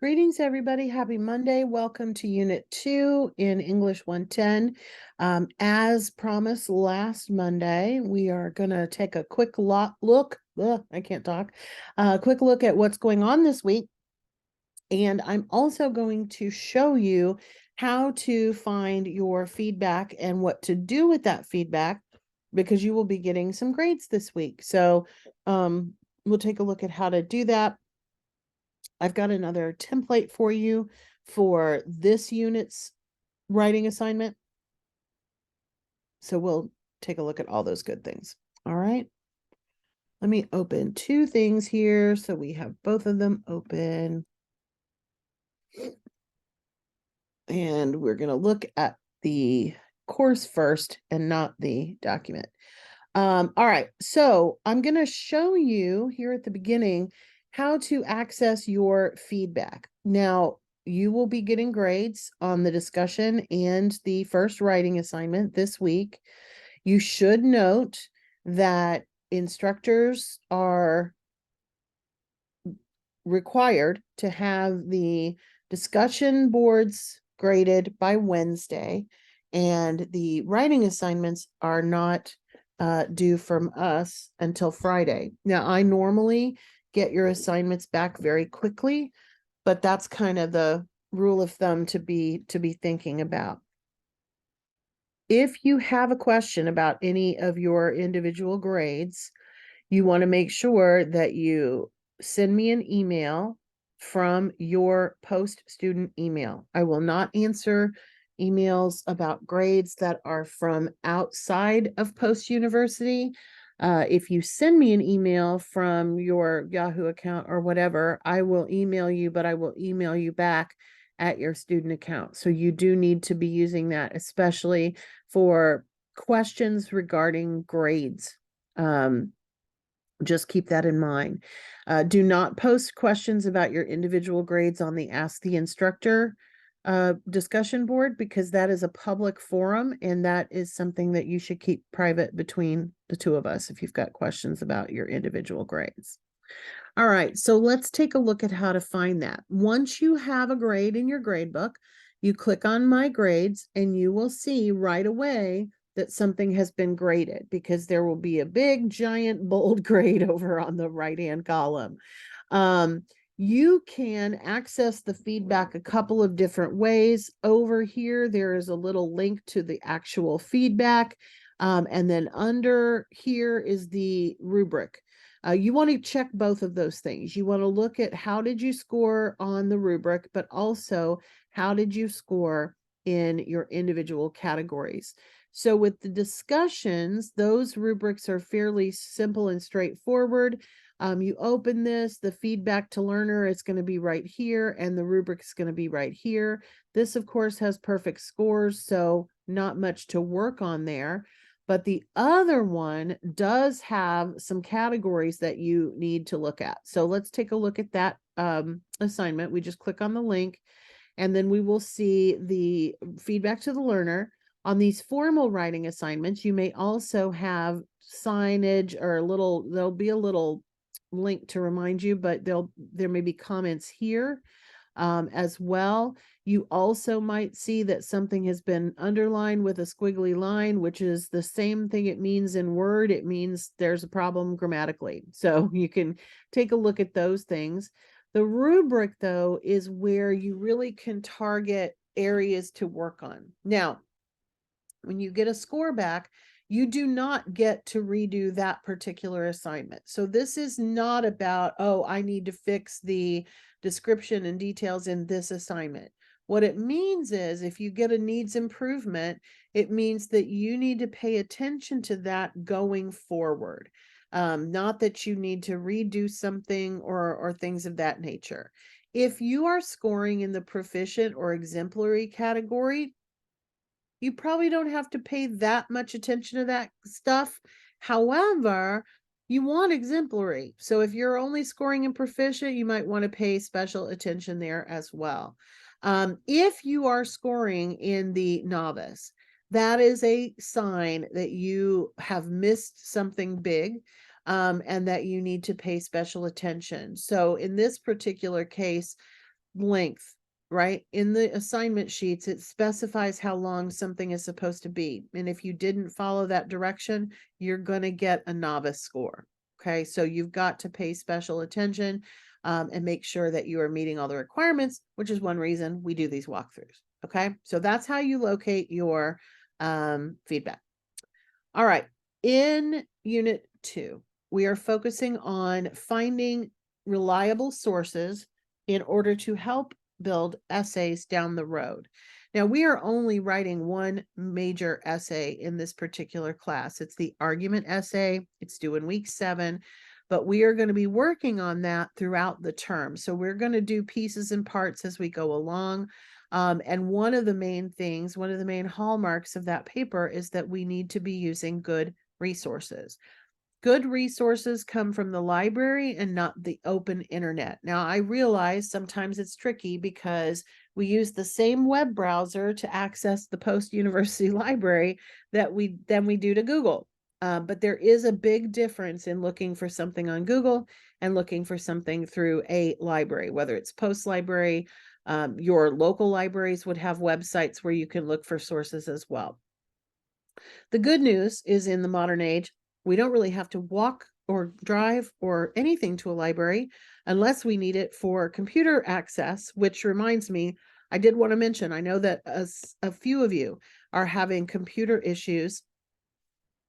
Greetings, everybody. Happy Monday. Welcome to Unit 2 in English 110. As promised last Monday, we are going to take a quick look. I can't talk. Quick look at what's going on this week. And I'm also going to show you how to find your feedback and what to do with that feedback, because you will be getting some grades this week. So we'll take a look at how to do that. I've got another template for you for this unit's writing assignment. So we'll take a look at all those good things. All right. Let me open two things here so we have both of them open. And we're going to look at the course first and not the document. All right. So I'm going to show you here at the beginning how to access your feedback. Now, you will be getting grades on the discussion and the first writing assignment this week. You should note that instructors are required to have the discussion boards graded by Wednesday, and the writing assignments are not due from us until Friday. Now, I normally get your assignments back very quickly, but that's kind of the rule of thumb to be thinking about. If you have a question about any of your individual grades, you want to make sure that you send me an email from your post-student email. I will not answer emails about grades that are from outside of post-university. If you send me an email from your Yahoo account or whatever, I will email you, but I will email you back at your student account. So you do need to be using that, especially for questions regarding grades. Just keep that in mind. Do not post questions about your individual grades on the Ask the Instructor discussion board, because that is a public forum, and that is something that you should keep private between the two of us if you've got questions about your individual grades. All right, so let's take a look at how to find that. Once you have a grade in your grade book, you click on My Grades, and you will see right away that something has been graded, because there will be a big, giant, bold grade over on the right-hand column. You can access the feedback a couple of different ways. Over here, there is a little link to the actual feedback. And then under here is the rubric. You want to check both of those things. You want to look at how did you score on the rubric, but also how did you score in your individual categories. So with the discussions, those rubrics are fairly simple and straightforward. You open this, the feedback to learner is going to be right here, and the rubric is going to be right here. This, of course, has perfect scores, so not much to work on there. But the other one does have some categories that you need to look at. So let's take a look at that assignment. We just click on the link, and then we will see the feedback to the learner. On these formal writing assignments, you may also have signage or there'll be a little link to remind you, but there may be comments here as well. You also might see that something has been underlined with a squiggly line, which is the same thing it means in Word. It means there's a problem grammatically. So you can take a look at those things. The rubric, though, is where you really can target areas to work on. Now, when you get a score back, you do not get to redo that particular assignment. So this is not about, oh, I need to fix the description and details in this assignment. What it means is if you get a needs improvement, it means that you need to pay attention to that going forward. Not that you need to redo something or things of that nature. If you are scoring in the proficient or exemplary category, you probably don't have to pay that much attention to that stuff. However, you want exemplary. So if you're only scoring in proficient, you might want to pay special attention there as well. If you are scoring in the novice, that is a sign that you have missed something big, and that you need to pay special attention. So in this particular case, length, right? In the assignment sheets, it specifies how long something is supposed to be. And if you didn't follow that direction, you're going to get a novice score. Okay, so you've got to pay special attention and make sure that you are meeting all the requirements, which is one reason we do these walkthroughs. Okay, so that's how you locate your feedback. All right, in Unit 2, we are focusing on finding reliable sources in order to help build essays down the road. Now, we are only writing one major essay in this particular class. It's the argument essay. It's due in week 7, but we are going to be working on that throughout the term. So we're going to do pieces and parts as we go along. And one of the main things, one of the main hallmarks of that paper is that we need to be using good resources. Good resources come from the library and not the open internet. Now, I realize sometimes it's tricky because we use the same web browser to access the post-university library than we do to Google. But there is a big difference in looking for something on Google and looking for something through a library, whether it's post library. Your local libraries would have websites where you can look for sources as well. The good news is in the modern age, we don't really have to walk or drive or anything to a library unless we need it for computer access, which reminds me, I did want to mention, I know that a few of you are having computer issues,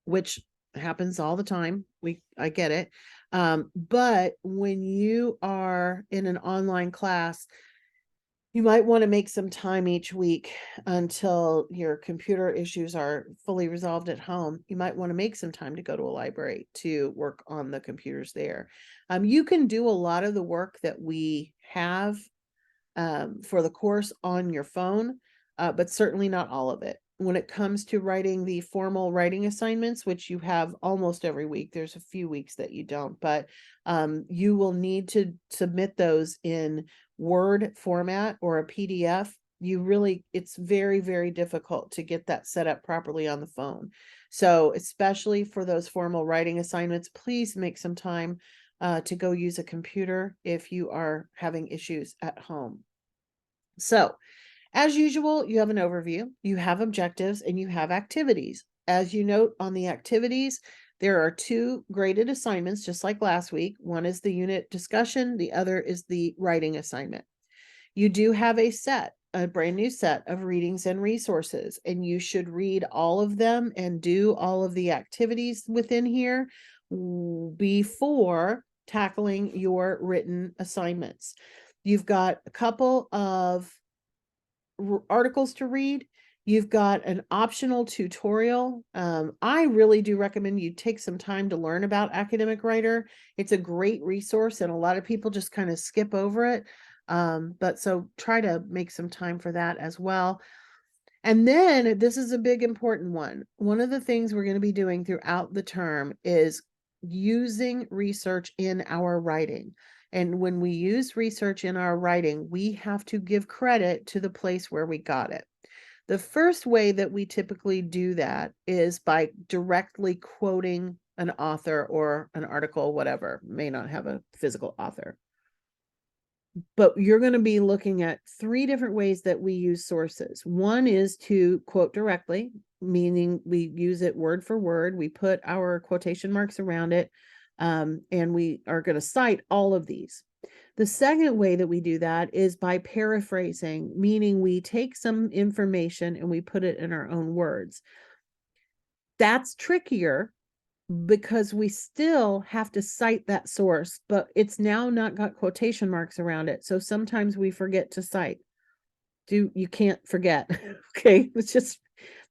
which happens all the time. I get it. But when you are in an online class, you might want to make some time each week until your computer issues are fully resolved at home. You might want to make some time to go to a library to work on the computers there. You can do a lot of the work that we have for the course on your phone, but certainly not all of it. When it comes to writing the formal writing assignments, which you have almost every week, there's a few weeks that you don't, but you will need to submit those in Word format or a PDF. It's very, very difficult to get that set up properly on the phone. So especially for those formal writing assignments, please make some time to go use a computer if you are having issues at home. So, as usual, you have an overview, you have objectives, and you have activities. As you note on the activities, there are 2 graded assignments, just like last week. One is the unit discussion, the other is the writing assignment. You do have a brand new set of readings and resources, and you should read all of them and do all of the activities within here before tackling your written assignments. You've got a couple of articles to read. You've got an optional tutorial. I really do recommend you take some time to learn about Academic Writer. It's a great resource, and a lot of people just kind of skip over it. But so try to make some time for that as well. And then this is a big important one. One of the things we're going to be doing throughout the term is using research in our writing. And when we use research in our writing, we have to give credit to the place where we got it. The first way that we typically do that is by directly quoting an author or an article, whatever, may not have a physical author. But you're going to be looking at 3 different ways that we use sources. One is to quote directly, meaning we use it word for word. We put our quotation marks around it, and we are going to cite all of these. The second way that we do that is by paraphrasing, meaning we take some information and we put it in our own words. That's trickier because we still have to cite that source, but it's now not got quotation marks around it. So sometimes we forget to cite. You can't forget. Okay.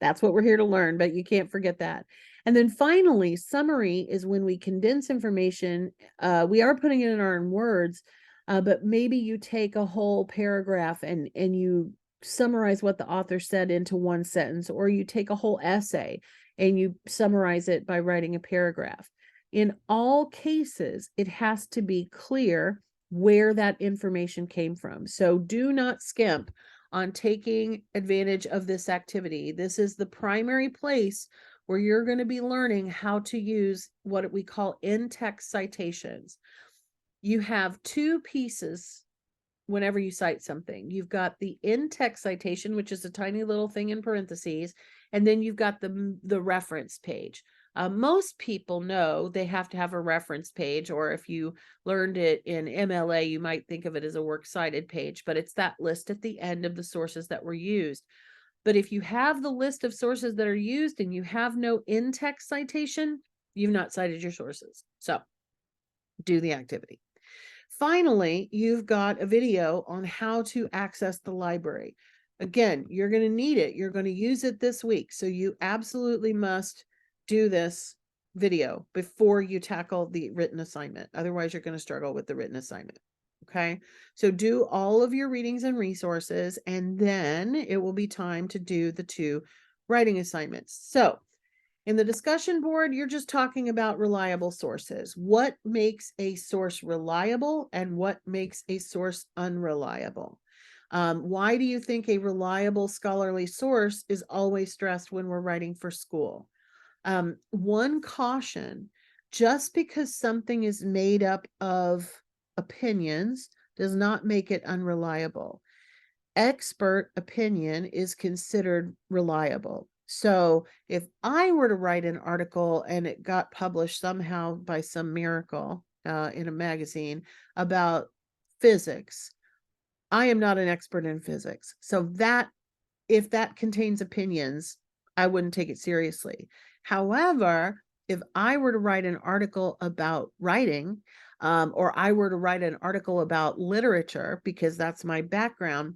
That's what we're here to learn, but you can't forget that. And then finally, summary is when we condense information. We are putting it in our own words, but maybe you take a whole paragraph and you summarize what the author said into one sentence, or you take a whole essay and you summarize it by writing a paragraph. In all cases, it has to be clear where that information came from. So do not skimp on taking advantage of this activity. This is the primary place where you're going to be learning how to use what we call in-text citations. You have 2 pieces whenever you cite something. You've got the in-text citation, which is a tiny little thing in parentheses, and then you've got the reference page. Most people know they have to have a reference page, or if you learned it in MLA, you might think of it as a works cited page, but it's that list at the end of the sources that were used. But if you have the list of sources that are used and you have no in-text citation, you've not cited your sources. So do the activity. Finally, you've got a video on how to access the library. Again, you're going to need it. You're going to use it this week. So you absolutely must do this video before you tackle the written assignment. Otherwise, you're going to struggle with the written assignment. Okay, so do all of your readings and resources, and then it will be time to do the 2 writing assignments. So in the discussion board, you're just talking about reliable sources. What makes a source reliable and what makes a source unreliable? Why do you think a reliable scholarly source is always stressed when we're writing for school? One caution, just because something is made up of opinions does not make it unreliable. Expert opinion is considered reliable. So if I were to write an article and it got published somehow by some miracle in a magazine about physics, I am not an expert in physics. So that if that contains opinions, I wouldn't take it seriously. However, if I were to write an article about writing, or I were to write an article about literature, because that's my background,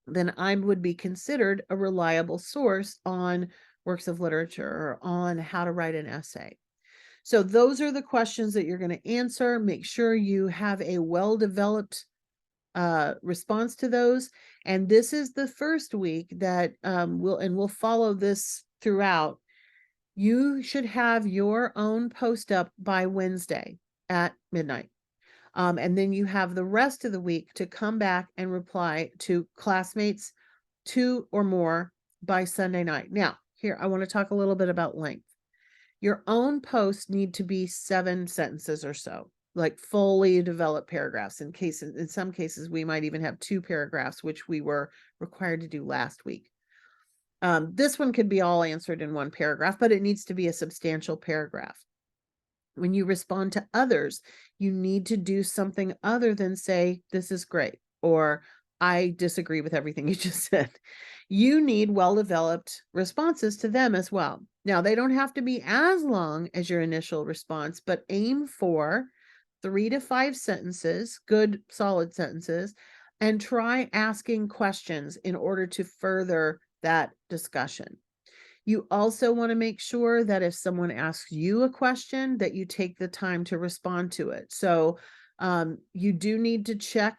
then I would be considered a reliable source on works of literature or on how to write an essay. So those are the questions that you're going to answer. Make sure you have a well-developed response to those. And this is the first week that we'll follow this throughout. You should have your own post up by Wednesday at midnight. And then you have the rest of the week to come back and reply to classmates 2 or more by Sunday night. Now, here, I want to talk a little bit about length. Your own posts need to be 7 sentences or so, like fully developed paragraphs. In some cases, we might even have 2 paragraphs, which we were required to do last week. This one could be all answered in 1 paragraph, but it needs to be a substantial paragraph. When you respond to others, you need to do something other than say, this is great, or I disagree with everything you just said. You need well-developed responses to them as well. Now, they don't have to be as long as your initial response, but aim for 3 to 5 sentences, good, solid sentences, and try asking questions in order to further that discussion. You also want to make sure that if someone asks you a question, that you take the time to respond to it. So you do need to check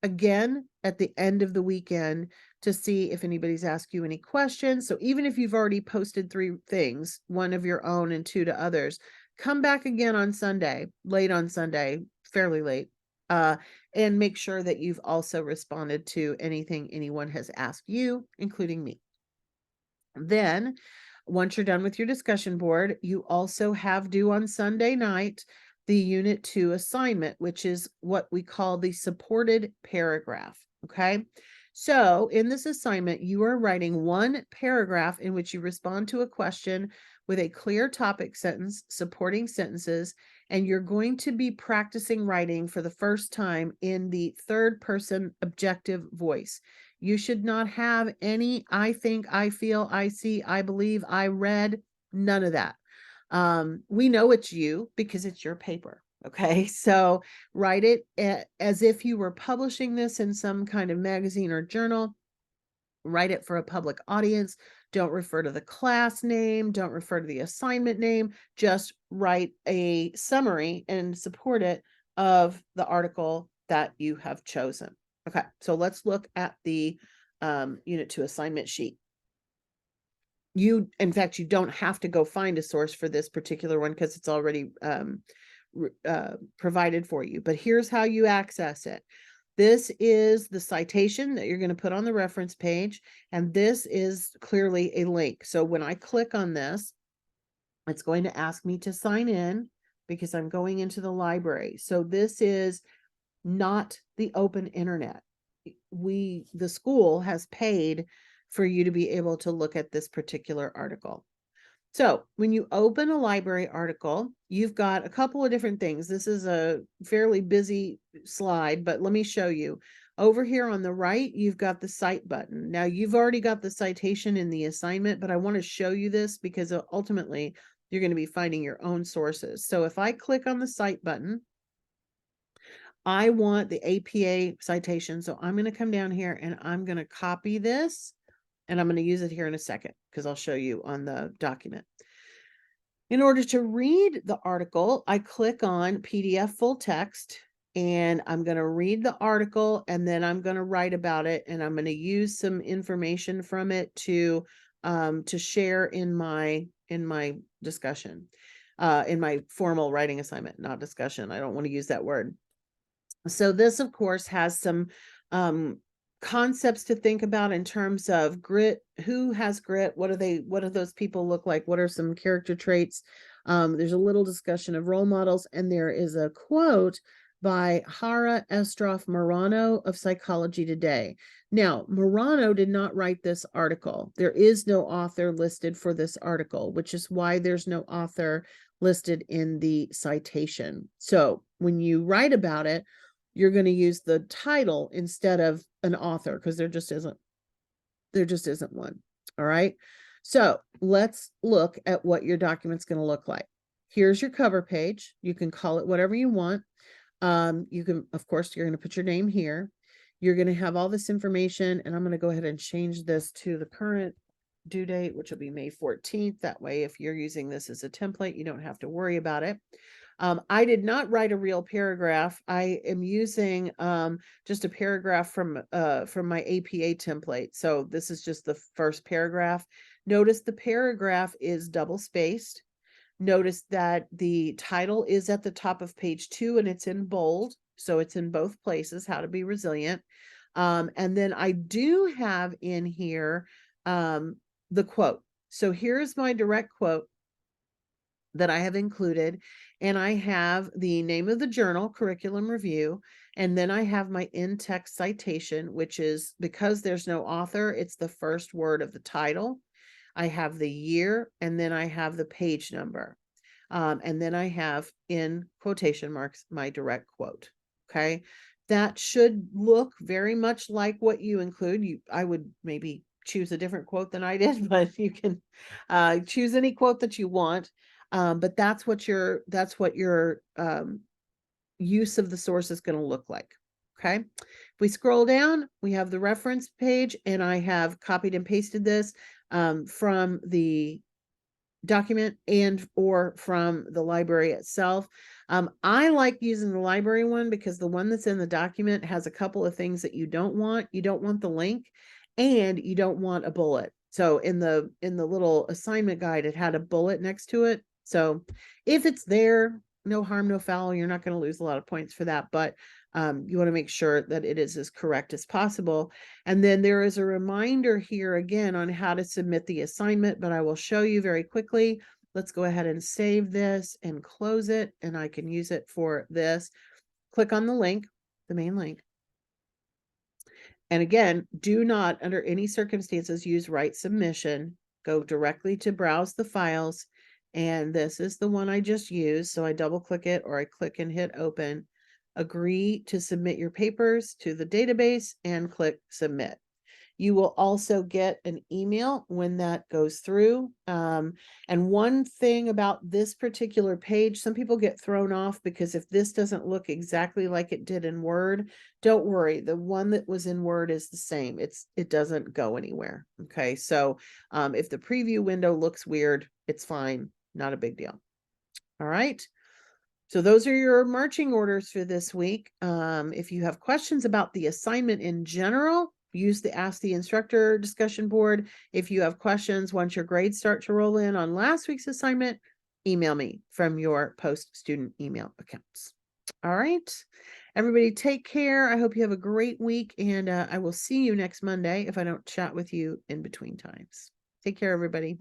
again at the end of the weekend to see if anybody's asked you any questions. So even if you've already posted 3 things, 1 of your own and 2 to others, come back again on Sunday, late on Sunday, fairly late, and make sure that you've also responded to anything anyone has asked you, including me. Then, once you're done with your discussion board, you also have due on Sunday night the Unit 2 assignment, which is what we call the supported paragraph. Okay. So in this assignment, you are writing 1 paragraph in which you respond to a question with a clear topic sentence, supporting sentences, and you're going to be practicing writing for the first time in the 3rd person objective voice. You should not have any I think, I feel, I see, I believe, I read, none of that. We know it's you because it's your paper. Okay, so write it as if you were publishing this in some kind of magazine or journal. Write it for a public audience. Don't refer to the class name. Don't refer to the assignment name. Just write a summary and support it of the article that you have chosen. Okay, so let's look at the Unit 2 assignment sheet. In fact, you don't have to go find a source for this particular one because it's already provided for you. But here's how you access it. This is the citation that you're going to put on the reference page, and this is clearly a link. So when I click on this, it's going to ask me to sign in because I'm going into the library. So this is not the open internet. The school has paid for you to be able to look at this particular article. So when you open a library article, you've got a couple of different things. This is a fairly busy slide, but let me show you. Over here on the right, you've got the cite button. Now you've already got the citation in the assignment, but I want to show you this because ultimately you're going to be finding your own sources. So if I click on the cite button, I want the APA citation. So I'm going to come down here and I'm going to copy this, and I'm going to use it here in a second because I'll show you on the document. In order to read the article, I click on PDF full text, and I'm going to read the article, and then I'm going to write about it, and I'm going to use some information from it to share in my discussion, in my formal writing assignment, not discussion. I don't want to use that word. So this, of course, has some concepts to think about in terms of grit. Who has grit? What do those people look like? What are some character traits? There's a little discussion of role models, and there is a quote by Hara Estroff Morano of Psychology Today. Now, Morano did not write this article. There is no author listed for this article, which is why there's no author listed in the citation. So when you write about it, you're going to use the title instead of an author, because there just isn't one. All right. So let's look at what your document's going to look like. Here's your cover page. You can call it whatever you want. You can, of course, you're going to put your name here. You're going to have all this information, and I'm going to go ahead and change this to the current due date, which will be May 14th. That way, if you're using this as a template, you don't have to worry about it. I did not write a real paragraph. I am using just a paragraph from my APA template. So this is just the first paragraph. Notice the paragraph is double spaced. Notice that the title is at the top of page 2 and it's in bold. So it's in both places, how to be resilient. And then I do have in here the quote. So here's my direct quote that I have included, and I have the name of the journal, Curriculum Review, and then I have my in-text citation, which is, because there's no author, it's the first word of the title. I have the year, and then I have the page number. And then I have, in quotation marks, my direct quote. Okay. That should look very much like what you include. I would maybe choose a different quote than I did, but you can choose any quote that you want. But that's what your use of the source is going to look like. Okay. If we scroll down, we have the reference page, and I have copied and pasted this from the document or from the library itself. I like using the library one because the one that's in the document has a couple of things that you don't want. You don't want the link, and you don't want a bullet. So in the little assignment guide, it had a bullet next to it. So if it's there, no harm, no foul. You're not going to lose a lot of points for that, but you want to make sure that it is as correct as possible. And then there is a reminder here again on how to submit the assignment, but I will show you very quickly. Let's go ahead and save this and close it, and I can use it for this. Click on the link, the main link. And again, do not, under any circumstances, use write submission. Go directly to browse the files. And this is the one I just used. So I double click it, or I click and hit open. Agree to submit your papers to the database and click submit. You will also get an email when that goes through. And one thing about this particular page, some people get thrown off because if this doesn't look exactly like it did in Word, don't worry. The one that was in Word is the same. It doesn't go anywhere. Okay. So if the preview window looks weird, it's fine. Not a big deal. All right. So those are your marching orders for this week. If you have questions about the assignment in general, use the Ask the Instructor discussion board. If you have questions once your grades start to roll in on last week's assignment, email me from your post-student email accounts. All right. Everybody take care. I hope you have a great week, and I will see you next Monday if I don't chat with you in between times. Take care, everybody.